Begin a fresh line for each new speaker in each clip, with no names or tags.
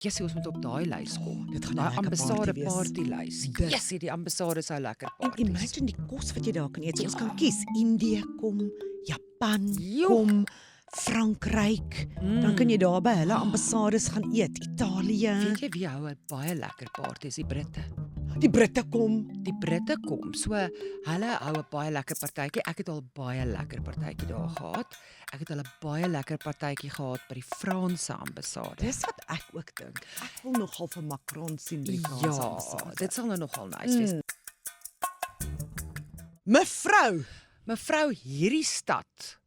Jessie, ons moet op daai lys kom.
Dit gaan 'n
Daai
lekker
ambassade
party wees.
partylys.
Dit-
Jessie, die ambassade sou lekker
En
parties.
imagine die kos wat jy daar kan eet. So ons kan kies. Indië kom, Japan
Joe.
kom, Frankryk. Dan kan jy daar by hulle ambassades gaan eet. Italië.
Weet jy wie hou 'n baie lekker parties? Die Britte.
Die Britte kom.
Die Britte kom, so hulle hou 'n baie lekker partytjie. Ek het al baie lekker partytjie daar gehad. Ek het al 'n baie lekker partytjie gehad by die Franse ambassade.
Dis wat ek ook dink. Ek wil nogal vir Macron sien by die Franse
Ja,
ambassade.
dit sal nou nogal nice wees.
Mevrou,
Mevrou, hierdie stad,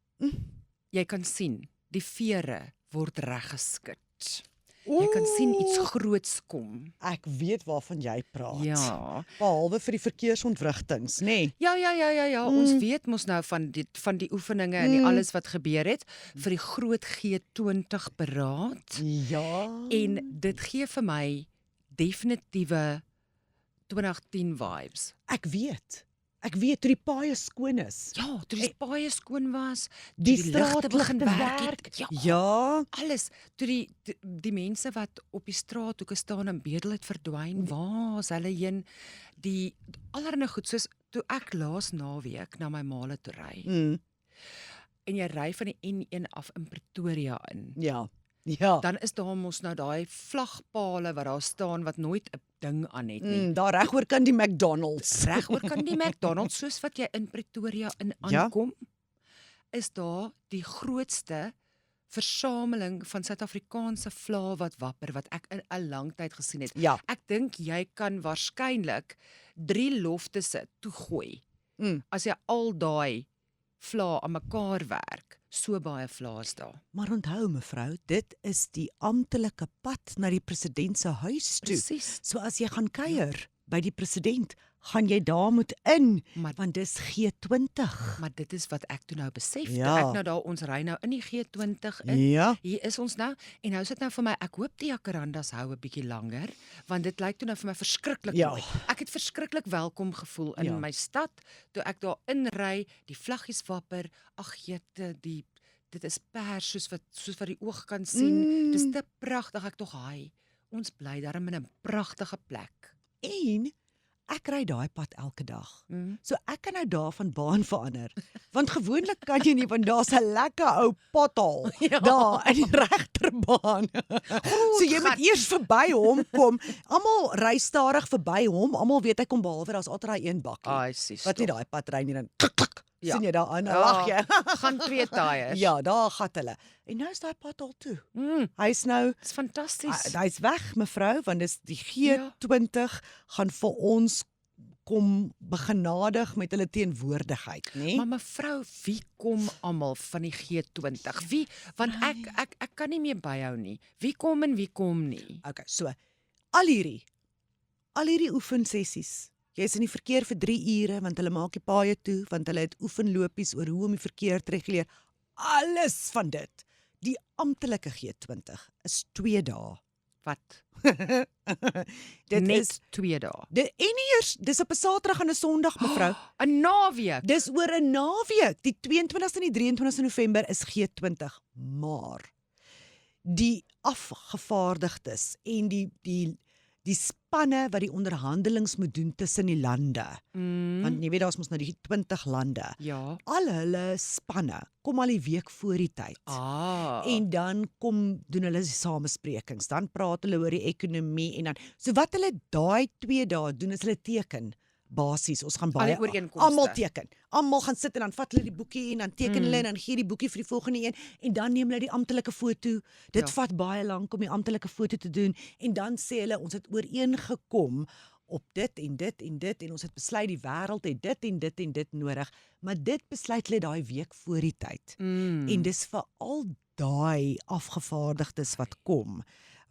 jy kan sien, die vere word reggeskit. Jy kan sien iets groots kom.
ek weet waarvan jy praat.
Ja.
Behalwe vir die verkeersontwrigtings, nê? Nee.
Ja. Ons weet mos nou van die oefeninge en die alles wat gebeur het vir die groot G20 beraad.
Ja.
En dit gee vir my definitiewe 2010 vibes.
Ek weet toe die paaie skoon is.
Ja, toe die paaie skoon was, toe
Die
die ligte begin
straatligte
werk het. Ja,
Ja,
alles. Toe die mense wat op die straathoeke staan en bedel het verdwyn, waar is hulle heen? Die allerlei goed, soos toe ek laas naweek na my maale toe ry. En jy ry van die N1 af in Pretoria in.
ja.
Dan is daar mos nou daai vlagpale wat daar staan wat nooit 'n ding aan het nie.
Daar regoor kan die McDonald's.
Regoor kan die McDonald's, soos wat jy in Pretoria in
Ja.
aankom, is daar die grootste versameling van Suid-Afrikaanse vlae wat wapper wat ek in 'n lang tyd gesien het.
Ja.
Ek dink jy kan waarskynlik 3 lofte toegooi. As jy al daai vlae aan mekaar werk, so baie vlae is daar.
Maar onthou mevrou, dit is die amptelike pad na die president se huis toe.
Presies.
So as jy gaan kuier by die president, gaan jy daar moet in,
Maar-
want dis G20.
Maar dit is wat ek toe nou besef.
Ja.
Ek nou daar, ons ry nou in die G20 in.
Ja.
Hier is ons nou en nou sit nou vir my, ek hoop die jacarandas hou 'n bietjie langer, want dit lyk toe nou vir my verskriklik
Ja.
mooi. Ek het verskriklik welkom gevoel in
Ja.
my stad toe ek daar inry, die vlaggies wapper. Ag jette, dit is pers soos wat die oog kan sien. Dis te pragtig, ek tog hy. Ons bly daarom in 'n pragtige plek.
En ek ry daai pad elke dag.
Mm.
So ek kan nou daarvan baan verander. Want gewoonlik kan jy nie, want daar's 'n lekker ou pothol daar in die regterbaan. So jy moet
gat.
eers verby hom kom. Almal ry stadig verby hom. Almal weet hy kom behalwe daar's altyd daai een bakkie.
Ai, sis.
Wat nie daai pad ry nie, dan klik, klik,
Ja.
sien jy daar aan, dan lag jy.
Gaan 2 tyres.
Ja, daar gat hulle. En nou is daai pad al toe.
Mm,
Hy's nou
dis fantasties.
hy's weg mevrou, want dis die G20 gaan vir ons kom begenadig met hulle teenwoordigheid, nê?
Maar mevrou, wie kom almal van die G20? Wie? Want ek kan nie meer byhou nie. Wie kom en wie kom nie?
Okay, so al hierdie oefensessies. Jy's in die verkeer vir 3 ure want hulle maak die paaie toe, want hulle het oefenlopies oor hoe om die verkeer te reguleer. Alles van dit. Die amptelike G20 is 2 dae.
Wat?
Dit
Net
is
2 dae.
en nie eers, dis op 'n Saterdag en 'n Sondag mevrou.
'n Naweek.
Dis oor 'n naweek. Die 22ste en die 23ste November is G20, maar die afgevaardigdes en die spanne wat die onderhandelings moet doen tussen die lande. Want jy weet daar's mos nou die 20 lande.
Ja.
Al hulle spanne kom al die week voor die tyd. En dan doen hulle die samesprekings, dan praat hulle oor die ekonomie en dan so wat hulle daai 2 dae doen is hulle teken basies. Ons gaan
Al die
baie
ooreenkomste.
almal teken. Almal gaan sit en dan vat hulle die boekie en dan teken hulle en dan gee die boekie vir die volgende een en dan neem hulle die amptelike foto. Dit vat baie lank om die amptelike foto te doen en dan sê hulle ons het ooreengekom op dit en dit en dit en ons het besluit die wêreld het dit en dit en dit nodig, maar dit besluit hulle daai week voor die tyd. En dis vir al daai afgevaardigdes wat kom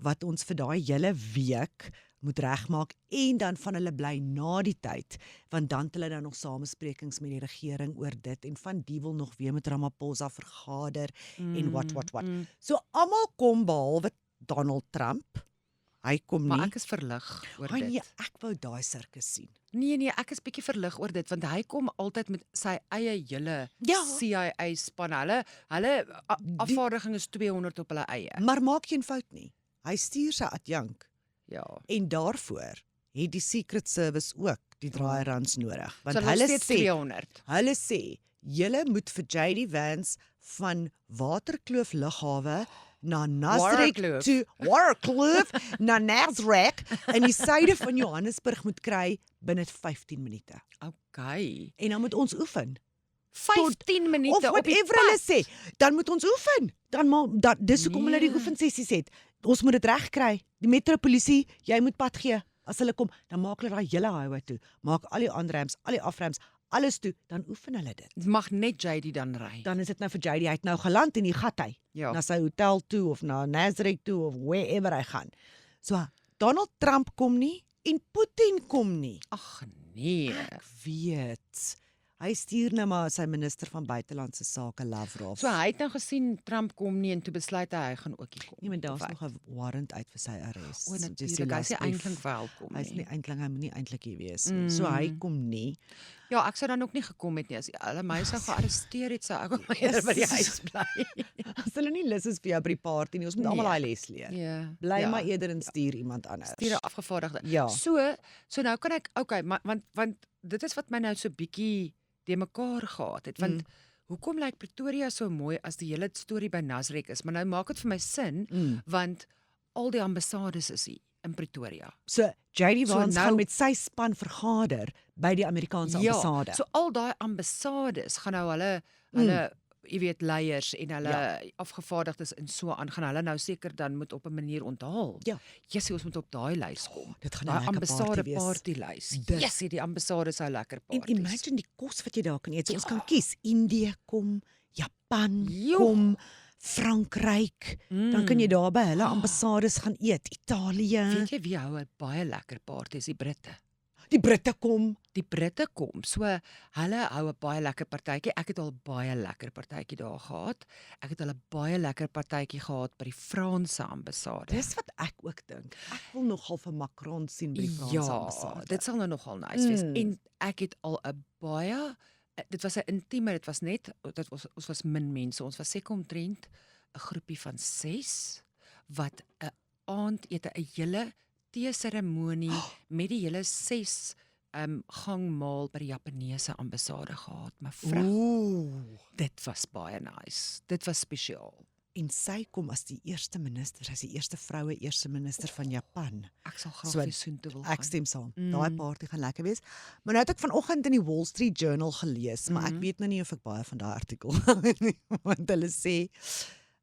wat ons vir daai hele week moet regmaak en dan van hulle bly na die tyd, want dan het hulle dan nog samesprekings met die regering oor dit en van die wil nog weer met Ramaphosa vergader en wat. So almal kom behalwe Donald Trump. Hy kom
Maar
nie.
ek is verlig oor
Nee,
dit.
ek wou daai sirkus sien.
Nee, ek is bietjie verlig oor dit want hy kom altyd met sy eie hele
Ja.
CIA span. Hulle afvaardiging is 200 op hulle eie.
Maar maak geen fout nie. Hy stuur sy adjunk
Ja.
en daarvoor het die Secret Service ook die draairuns nodig. Want
So
hulle
steeds
sê
300.
Hulle sê, julle moet vir JD Vance van Waterkloof lughawe na Nasrek
Warkloof.
toe Warkloof na Nasrek in die suide van Johannesburg moet kry binne 15 minute.
Okay.
En dan moet ons oefen.
15 minute
Of
op die
whatever hulle sê, dan moet ons oefen. Dis hoekom hulle die
Nee.
oefensessies het. Ons moet dit reg kry. Die metropolisie, jy moet pad gee. As hulle kom, dan maak hulle daai hele highway toe. Maak al die on-ramps, al die off-ramps, alles toe, dan oefen hulle dit.
Dit mag net JD dan ry.
Dan is dit nou vir JD, hy het nou geland en hy gat hy
Ja.
na sy hotel toe of na Nasrek toe of wherever hy gaan. So Donald Trump kom nie en Putin kom nie.
Ag nee.
Ek weet. Hy stuur nou maar sy minister van buitelandse sake Lavrov.
So hy het nou gesien Trump kom nie en toe besluit hy gaan ook hier kom.
nee, maar daar's
Of
nog 'n warrant uit vir sy arrest.
O,
Dis
natuurlik.
die
Hy
last
sê
brief.
eintlik welkom.
Hy's nie
nie.
eintlik, hy moet nie eintlik hier wees nie. So hy kom nie.
Ja, ek sou dan ook nie gekom het nie as hulle my sou gearresteer het, sou ek ook eerder by die huis bly.
As hulle nie lus is vir jou by die party nie, ons moet almal
Nee.
daai les leer.
Ja.
Bly
ja.
maar eerder en stuur iemand anders.
Stuur 'n afgevaardigde.
Ja.
So nou kan ek maar want dit is wat my nou so bietjie de mekaar gehad het, want hoekom lyk Pretoria so mooi as die hele storie by Nasrek is? Maar nou maak dit vir my sin want al die ambassades is hier in Pretoria.
So JD
So
Vance
nou-
gaan met sy span vergader by die Amerikaanse ambassade.
Ja, so al daai ambassades gaan nou hulle jy weet leiers en hulle afgevaardigdes en so aan gaan hulle nou seker dan moet op 'n manier onthaal.
Ja.
Jessie, ons moet op daai lys kom.
Dit gaan 'n
Daai
lekker
ambassade
party wees.
partylys.
Dit-
Jessie, die ambassade sou lekker
En
parties.
imagine die kos wat jy daar kan eet. So ons kan kies Indië kom, Japan
Joh.
kom, Frankryk. Dan kan jy daar by hulle ambassades gaan eet. Italië.
Weet jy wie hou 'n baie lekker party is die Britte.
Die Britte kom.
Die Britte kom. So hulle hou 'n baie lekker partytjie. Ek het al baie lekker partytjie daar gehad. Ek het al 'n baie lekker partytjie gehad by die Franse ambassade.
Dis wat ek ook dink. Ek wil nogal vir Macron sien by die Franse
Ja,
ambassade.
dit sal nou nogal nice wees. En ek het al 'n baie dit was 'n intieme, dit was net ons was min mense. Ons was seker omtrent 'n groepie van 6 wat 'n aandete, 'n hele tee-seremonie met die hele 6 gangmaal by die Japaneese ambassade gehad, mevrou.
Ooh.
Dit was baie nice. Dit was spesiaal.
En sy kom as die eerste minister, sy is die eerste vroue eerste minister van Japan.
Ek sal graag
So,
weer soontoe wil
Ek
gaan.
stem saam. Daai party gaan lekker wees. Maar nou het ek vanoggend in die Wall Street Journal gelees, maar ek weet nou nie of ek baie van daai artikel hou nie, want hulle sê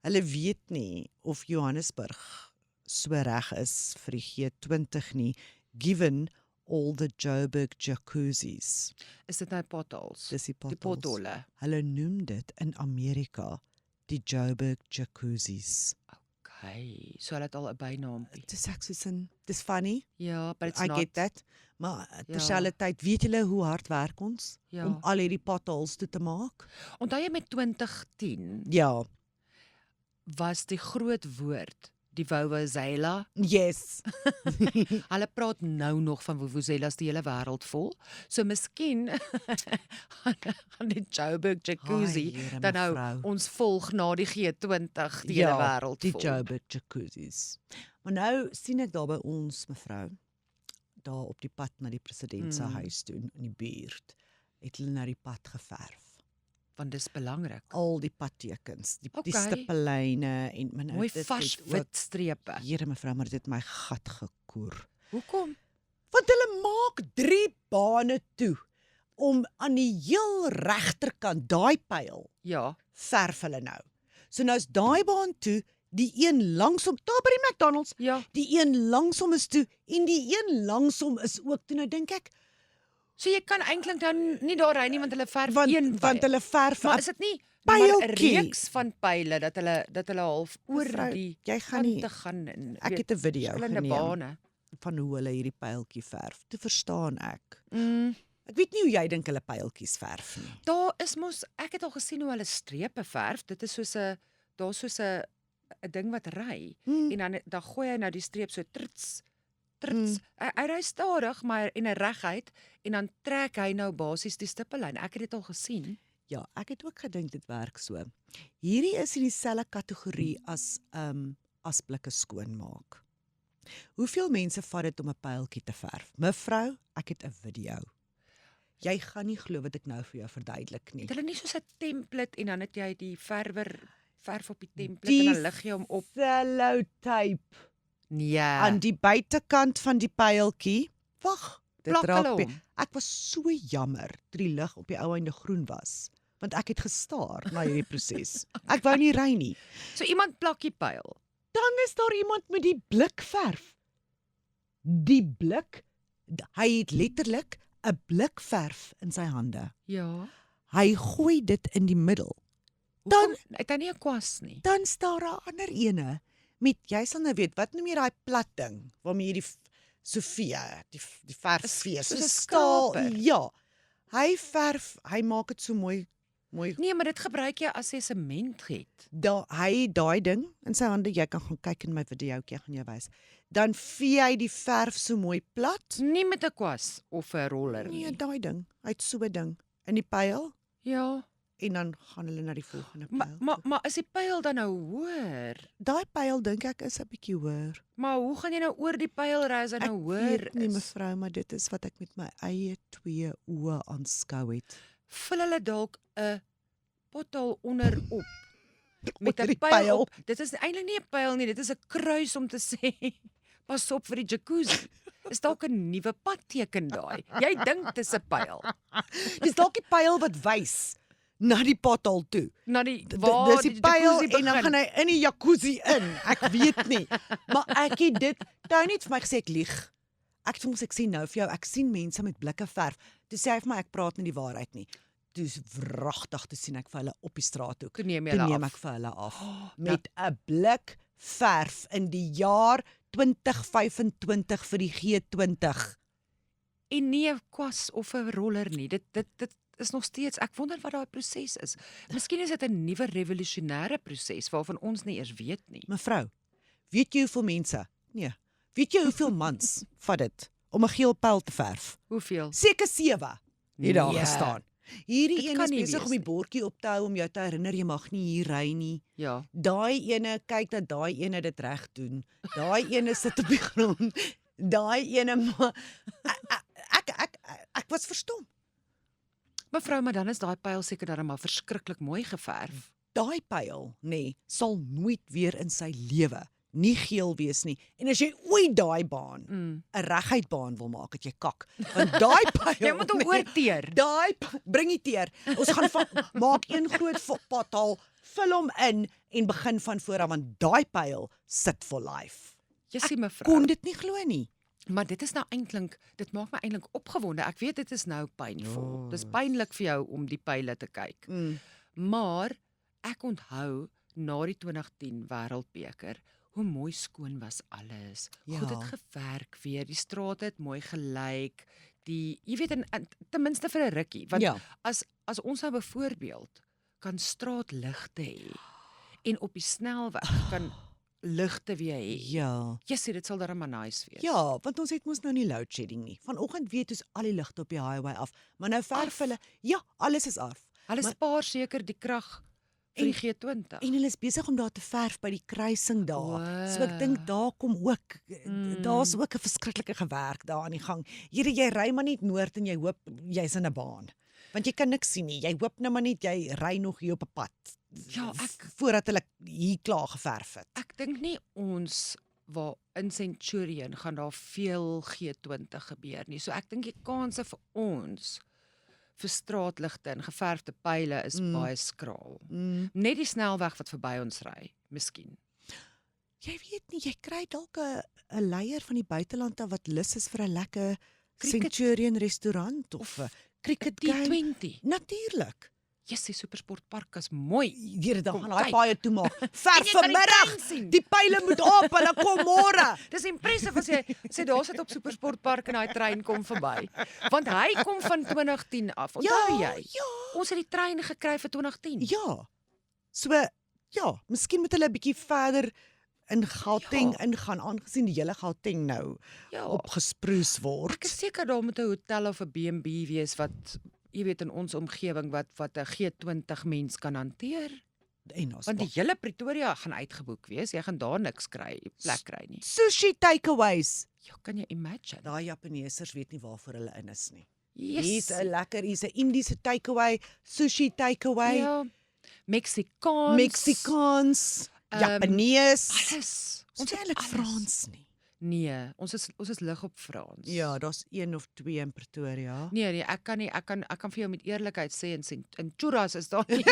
hulle weet nie of Johannesburg so reg is vir die G20 nie, given all the Joburg jacuzzis.
Is dit nou potholes?
Dis die
Die
potholes.
potholle.
Hulle noem dit in Amerika die Joburg jacuzzis.
Okay, so hulle het al 'n bynaampie.
Dis ek soos in, dis funny.
Ja, but it's
I
not.
get that. Maar terselfdertyd, weet julle hoe hard werk ons
Ja.
om al hierdie potholes toe te maak?
Onthou jy met 2010
Ja.
was die groot woord die vuvuzela.
Yes.
Hulle praat nou nog van vuvuzelas die hele wêreld vol. So miskien gaan die Joburg jacuzzi
Ai, Here,
dan nou
mevrou.
ons volg na die G20 die hele wêreld
die
vol.
Joburg jacuzzis. Maar nou sien ek daar by ons mevrou, daar op die pad na die president se huis toe in die buurt, het hulle nou die pad geverf.
Want dis belangrik.
Al die padtekens, die
Okay.
stippellyne en maar nou
Mooi
dit
vars
het ook-
wit strepe.
Here mevrou, maar dit het my gat gekoer.
Hoekom?
Want hulle maak 3 bane toe om aan die heel regterkant daai pyl
Ja.
verf hulle nou. So nou's daai baan toe, die een langsom daar by die McDonald's,
Ja.
die een langsom is toe en die een langsom is ook toe. Nou dink ek,
So jy kan eintlik dan nie daar ry nie want hulle verf
want
een
want
pyl.
hulle verf
Maar
op-
is dit nie maar 'n
pyltjie.
reeks van pyle dat hulle half oor
Mevrou,
die
jy gaan nie-
kante gaan en
ek het 'n video
verskillende
geneem
bane.
van hoe hulle hierdie pyltjie verf. Toe verstaan ek.
Mm.
Ek weet nie hoe jy dink hulle pyltjies verf nie.
Daar is mos ek het al gesien hoe hulle strepe verf. Dit is soos 'n daar's soos 'n ding wat ry en dan gooi hy nou die streep so trits. Hy ry stadig maar en 'n reguit en dan trek hy nou basies die stippellyn. Ek het dit al gesien.
Ja, ek het ook gedink dit werk so. Hierdie is in dieselfde kategorie as as blikke skoonmaak. Hoeveel mense vat dit om 'n pyltjie te verf? Mevrou, ek het 'n video. Jy gaan nie glo wat ek nou vir jou verduidelik nie.
Het hulle nie soos 'n template en dan het jy die verf op die template
Die
en dan lig jy hom op?
Sellotape
Nee.
aan die buitekant van die pyltjie. Wag, dit
Plak
raak.
hulle om.
Ek was so jammer toe die lig op die ou einde groen was, want ek het gestaar na hierdie proses. Ek wou nie ry nie.
So iemand plak die pyl.
Dan is daar iemand met die blikverf. Die blik, hy het letterlik 'n blikverf in sy hande.
Ja.
Hy gooi dit in die middel.
Dan het hy nie 'n kwas nie.
Dan staan daar 'n ander ene met, jy sal nou weet, wat noem jy daai plat ding waarmee jy die Sofia, die verfvee,
Soos 'n
staal.
skraper.
Ja. Hy verf, hy maak dit so mooi.
Nee, maar dit gebruik jy as jy sement het.
Hy daai ding in sy hande, jy kan gaan kyk in my videoetjie, ek gaan jou wys. Dan vee hy die verf so mooi plat.
Nie met 'n kwas of 'n roller nie.
Nee, daai ding. Hy het so 'n ding in die pyl
Ja.
en dan gaan hulle na die volgende pyl.
Maar is die pyl dan nou hoër?
Daai pyl dink ek is 'n bietjie hoër.
Maar hoe gaan jy nou oor die pyl ry as hy nou hoër
weet nie
is?
mevrou, maar dit is wat ek met my eie 2 oë aanskou het.
Vul hulle dalk 'n pothol onderop met
Onder
'n
die
pyl op. Dit is eintlik nie 'n pyl nie, dit is 'n kruis om te sê pas op vir die jacuzzi. Is dalk 'n nuwe padteken daai. Jy dink dis 'n pyl.
Dis dalk die pyl wat wys na die pothol toe.
Na die
Dis die pyl
jacuzzi
en dan
begin.
gaan hy in die jacuzzi in. Ek weet nie. Maar ek het dit nou net vir my gesê ek lieg. Ek sê nou vir jou, ek sien mense met blikke verf. Toe sê hy vir my ek praat nie die waarheid nie. Dis wragtig te sien ek vir hulle op die straathoek.
Toe neem jy
Toe
hulle
neem
af.
ek vir hulle af met 'n blik verf in die jaar 2025 vir die G20.
En nie 'n kwas of 'n roller nie. Dit is nog steeds, ek wonder wat daai proses is. Miskien is dit 'n nuwe revolusionêre proses waarvan ons nie eers weet nie.
Mevrou, weet jy hoeveel mense? Nee. Weet jy hoeveel mans vat dit om 'n geel pyl te verf?
Hoeveel?
Seker 7 het daar
Nee.
gestaan. Hierdie
Dit
een
kan
is
nie
besig
wees
om die
nie.
bordjie op te hou om jou te herinner jy mag nie hier ry nie.
Ja.
Daai ene, kyk dat daai ene dit reg doen. Daai ene sit op die grond. Daai ene ek was verstom.
Mevrou, maar dan is daai pyl seker dan maar verskriklik mooi geverf.
Daai pyl, nee, sal nooit weer in sy lewe nie geel wees nie. En as jy ooit daai baan 'n reguit baan wil maak, het jy kak. Want daai pyl,
Jy moet hom oorteer.
daai bring die teer. Ons gaan maak een groot pothol, vul hom in en begin van voor af want daai pyl sit for life.
Jessie mevrou.
Kon dit nie glo nie.
Maar dit is nou eintlik, dit maak my eintlik opgewonde. Ek weet dit is nou pynvol.
Ja.
Dis pynlik vir jou om die pile te kyk. Maar ek onthou na die 2010 Wêreldbeker hoe mooi skoon was alles.
Ja.
Goed het gewerk weer. Die strate het mooi gelyk. Jy weet ten minste vir 'n rukkie, want
Ja.
as ons nou byvoorbeeld kan straatligte hê en op die snelweg kan ligte weer hê.
Ja.
Jessie, dit sal darem maar nice wees.
Ja, want ons het mos nou nie load shedding nie. Vanoggend weet ons al die ligte op die highway af, maar nou verf hulle, ja, alles is af.
Hulle
Maar-
spaar seker die krag vir die G20.
En hulle is besig om daar te verf by die kruising daar.
O.
So ek dink daar kom ook daar's ook 'n verskriklike gewerk daar aan die gang. Here, jy ry maar net noord en jy hoop jy's in 'n baan. Want jy kan niks sien nie. Jy hoop nou maar net jy ry nog hier op 'n pad.
Ja,
voordat hulle hier klaar geverf het.
Ek dink nie ons waar in Centurion gaan daar veel G20 gebeur nie. So ek dink die kanse vir ons vir straatligte en geverfde pyle is baie skraal. Net die snelweg wat verby ons ry, miskien.
Jy weet nie, jy kry dalk 'n leier van die buiteland af wat lus is vir 'n lekker
Cricket-
Centurion restaurant of 'n cricket game.
T20.
Natuurlik.
Jessie, Supersportpark is mooi.
Here, dan
Kom,
gaan daai
kyk.
paaie toemaak.
En
Ver
jy kan die
vanmiddag.
trein sien.
Die pyle moet op, hulle kom môre.
Dis impressive as jy sê daar sit op Supersportpark en daai trein kom verby. Want hy kom van 2010 af. Onthou jy?
Ja.
Ons het die trein gekry vir 2010.
Ja. So ja, miskien moet hulle 'n bietjie verder in Gauteng ingaan aangesien die hele Gauteng nou
Ja.
opgespruis
Ek
word.
is seker daar moet 'n hotel of 'n B&B wees wat jy weet in ons omgewing wat 'n G20 mens kan hanteer.
En ons
Want die hele Pretoria gaan uitgeboek wees. Jy gaan daar niks plek kry nie.
sushi takeaways.
Ja, kan jy imagine?
Daai Japaneesers weet nie waarvoor hulle in is nie.
Yes.
Hier's 'n Indiese takeaway, sushi takeaway,
Ja. Meksikaans.
Meksikaans, Japanees.
Alles.
Ons
het
eintlik
alles.
Frans nie.
Nee, ons is lig op Frans.
Ja, daar's 1 of 2 in Pretoria.
Nee, ek kan nie ek kan vir jou met eerlikheid sê in churras is daar nie.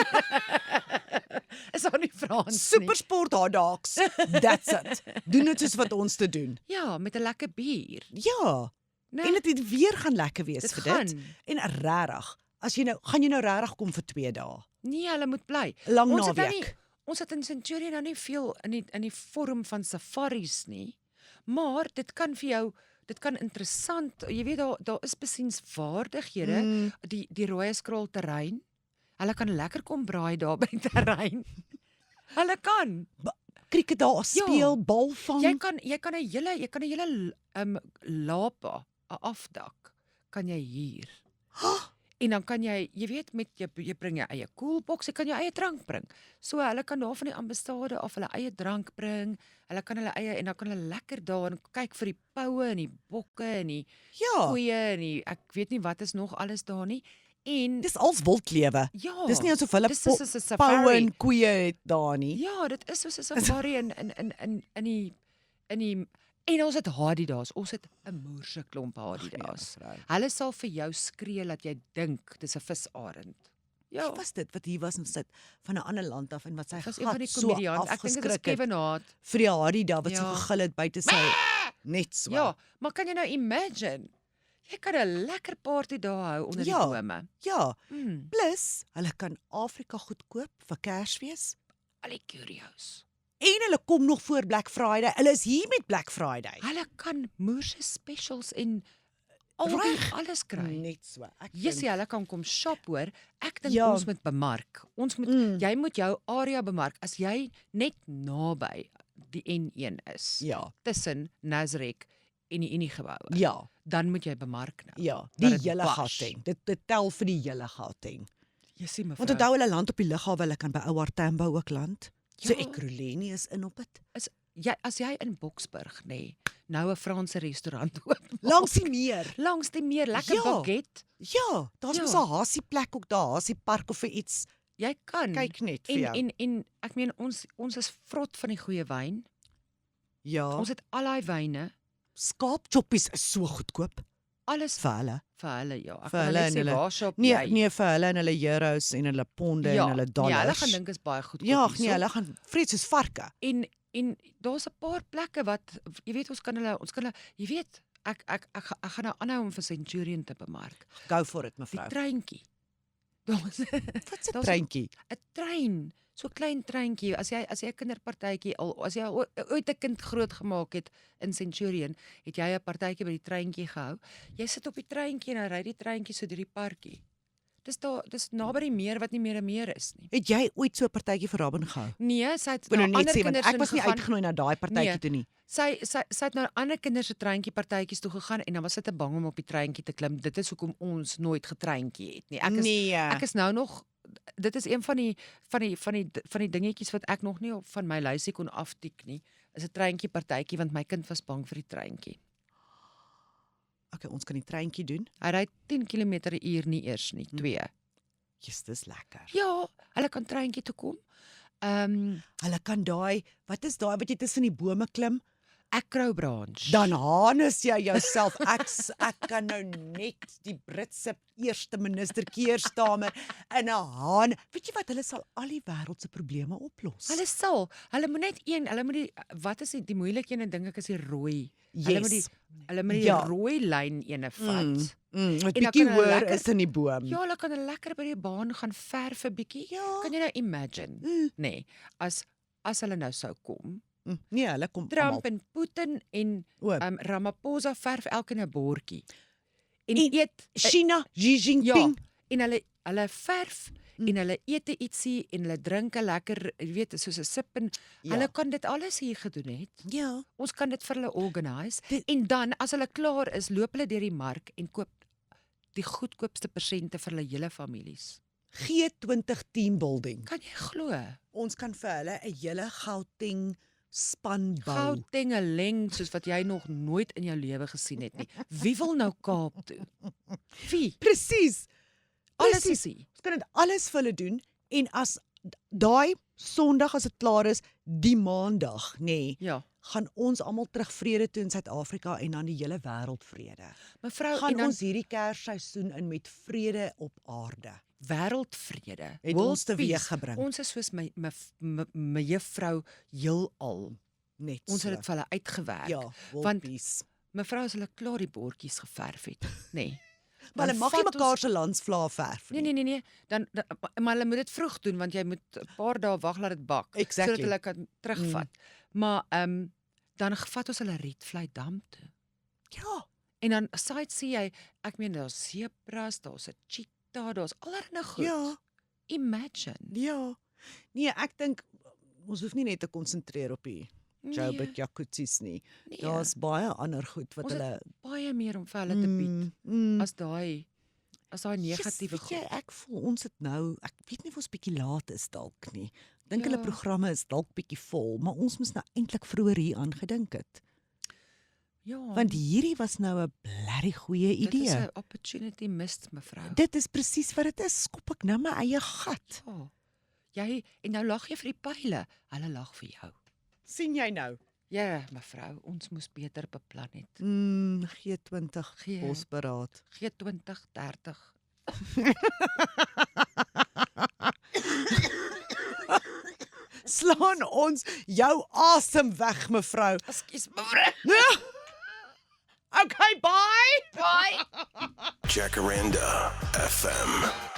is daar nie Frans nie.
Supersport hot dogs. That's it. Doen dit soos wat ons te doen.
Ja, met 'n lekker bier.
Ja.
Nee,
En dit weer gaan lekker wees
dit
vir
gaan.
dit. En regtig, as jy nou gaan jy nou regtig kom vir 2 dae.
Nee, hulle moet bly.
Lang
Ons het nou nie
naweek.
ons het in Centurion nou nie veel in die vorm van safaris nie. Maar dit kan interessant, jy weet daar is besienswaardighede, die Rooi Skraal terrein. Hulle kan lekker kom braai daar by die terrein. Hulle kan.
Krieket daar speel, bal vang.
Jy kan 'n hele lapa, 'n afdak kan jy huur. En dan kan jy weet met jy bring jou eie koelboks, jy kan jou eie drank bring. So hulle kan daar van die ambassade af hulle eie drank bring. Hulle kan hulle eie en dan kan hulle lekker daar en kyk vir die poue en die bokke en die
Ja,
koeie en ek weet nie wat is nog alles daar nie. En
dis als wildlewe.
ja,
Dis nie asof hulle
dis soos 'n
poue
safari.
en koeie het daar nie.
Ja, dit is soos 'n safari in die en ons het Hadidas. Ons het 'n moerse klomp Hadidas.
mevrou.
Hulle sal vir jou skree dat jy dink dis 'n visarend. Ja,
Wie was dit wat hier was en sit van 'n ander land af en wat sy
dit was een van
gat
die
so
komediante. Ek dink dit is
afgeskrik het
Kevin Hart.
vir die Hardy wat so
Ja.
gegil het buite sy net so.
Ja, maar kan jy nou imagine? Jy kan 'n lekker party daar hou onder
Ja.
die bome.
Ja,
Mm,
plus hulle kan Afrika goed koop vir Kersfees.
al die curios.
En hulle kom nog voor Black Friday. Hulle is hier met Black Friday.
Hulle kan moerse specials en alles kry.
Net so. Ek
Jessie, hulle kan kom shop hoor. Ek dink
Ja.
ons moet bemark. Jy moet jou area bemark. As jy net naby die N1 is,
Ja,
tussen Nasrec en die Uniegebou,
ja,
dan moet jy bemark nou.
ja.
Dat
Die
dit
hele
bars.
Gauteng. Dit tel vir die hele Gauteng.
Jessie mevrou.
Want onthou hulle land op die lughawe, hulle kan by Ouar Tambo ook land. So
Ja.
Ekurhuleni is in op dit.
as jy in Boksburg nou 'n Franse restaurant oop
Langs die meer.
langs die meer lekker
Ja.
baguette,
Ja, daar's
Ja.
mos 'n hasie plek ook daar, hasie park of vir iets.
jy kan.
Kyk net vir jou.
en ek meen ons is vrot van die goeie wyn.
Ja,
Ons het al daai wyne,
skaapchoppies is so goedkoop
alles
vir hulle.
vir hulle ja. Ek
Vir
wil
hulle
net
en
sê
hulle-
waar shop
Nee,
jy?
nee vir hulle en hulle euros en hulle ponde
ja,
en hulle dollars.
Nee, hulle gaan dink is baie goedkoop.
Ja,
hierso.
nee, hulle gaan vreet soos varke.
En daar's 'n paar plekke wat jy weet ons kan hulle jy weet ek gaan nou aanhou om vir Centurion te bemark.
Go for it,
Die
mevrou.
treintjie. Daar's
Wat 'n
daar's
treintjie.
'n trein, so 'n klein treintjie. As jy 'n kinderpartytjie as jy ooit 'n kind grootgemaak het in Centurion, het jy 'n partytjie by die treintjie gehou. Jy sit op die treintjie en dan ry die treintjie so deur die parkie. Dis naby die meer wat nie meer 'n meer is nie.
Het jy ooit so 'n partytjie vir Robin gehou?
Nee, sy het
Ek wil nou
na
net
ander
sê want
kinders
ek was nie
ingegaan.
uitgenooi na daai partytjie
Nee.
toe nie.
Sy het na ander kinders se treintjie partytjies toe gegaan en dan was sy te bang om op die treintjie te klim. Dit is hoekom ons nooit getreintjie het nie. Ek is nou nog dit is een van die dingetjies wat ek nog nie van my lysie kon aftik nie. Is 'n treintjie partytjie want my kind was bang vir die treintjie.
Okay, ons kan die treintjie doen.
Hy ry 10 km/h nie eers nie, 2.
Jesus, dis lekker.
Ja, hulle kan treintjie toe kom.
Hulle kan daai, wat is daai wat jy tussen die bome klim?
Acro Branch.
Dan harness jy jouself. Ek kan nou net die Britse eerste minister Keir Starmer in 'n haan. Weet jy wat, hulle sal al die wêreld se probleme oplos.
Hulle moet net hulle moet wat is die moeilike een ding ek is die rooi.
Yes.
Hulle moet die
Ja.
rooi lyn ene vat.
Wat
En dan
bietjie
kan hulle
hoër
lekker-
is in die boom.
Ja, hulle kan lekker by die baan gaan verf 'n bietjie.
Ja.
Kan jy nou imagine? Nee, as hulle nou sou kom,
Nee, hulle kom
Trump en Putin en
O.
Ramaphosa verf elkeen 'n bordjie. En
En
eet
China, Xi
ja,
Jinping.
en hulle verf en hulle eet ietsie en hulle drink 'n lekker, jy weet, soos 'n sip en
Ja.
hulle kan dit alles hier gedoen het.
Ja.
Ons kan dit vir hulle organise
Dit-
en dan as hulle klaar is, loop hulle deur die mark en koop die goedkoopste persente vir hulle hele families.
G20 team building.
Kan jy glo?
Ons kan vir hulle 'n hele Gauteng span bou.
Gautengeleng soos wat jy nog nooit in jou lewe gesien het nie. Wie wil nou Kaap toe? Wie?
Presies.
Alles
Presies.
is hier.
Ons kan dit alles vir hulle doen en as daai Sondag as dit klaar is, die Maandag,
Ja.
gaan ons almal terug vrede toe in Suid-Afrika en dan die hele wêreld vrede.
Mevrou,
Gaan
en dan
ons hierdie Kersseisoen in met vrede op aarde.
wêreldvrede.
Het
World
ons teweeg
peace.
gebring.
Ons is soos my juffrou heelal.
Net
Ons
so.
het dit vir hulle uitgewerk.
Ja, world
want
peace.
mevrou as hulle klaar die bordjies geverf het, nê. Nee.
Maar hulle mag nie mekaar se landsvlae verf nie.
Nee. Maar hulle moet dit vroeg doen want jy moet 'n paar dae wag laat dit bak
Exactly.
sodat hulle kan terugvat. Maar dan vat ons hulle Rietvlei dam toe.
Ja,
En dan sightsee jy, ek meen daar's sebras, daar's 'n cheetah, daar's allerlei goed.
ja,
Imagine.
ja. Nee, ek dink ons hoef nie net te konsentreer op die Joburg jacuzzis nie.
nee.
Daar's baie ander goed wat
Ons het
hulle
baie meer om vir hulle te bied as daai negatiewe
Yes, weet jy,
goed.
ek voel ons het nou, ek weet nie of ons bietjie laat is dalk nie. Ek dink hulle
Ja.
programme is dalk bietjie vol, maar ons moes nou eintlik vroeër hier aangedink het.
Ja,
Want hierdie was nou 'n blerrie goeie
dit is
idee.
'n opportunity missed, mevrou.
Dit is presies wat dit is. Skop ek nou my eie gat.
Ja. En nou lag jy vir die pile, hulle lag vir jou.
sien jy nou?
Ja, mevrou, ons moes beter beplan het.
G20
G-
bosberaad.
G20, 30.
Slaan ons jou asem weg, mevrou.
Ekskuus, mevrou.
Okay, bye.
Bye.
Jacaranda FM.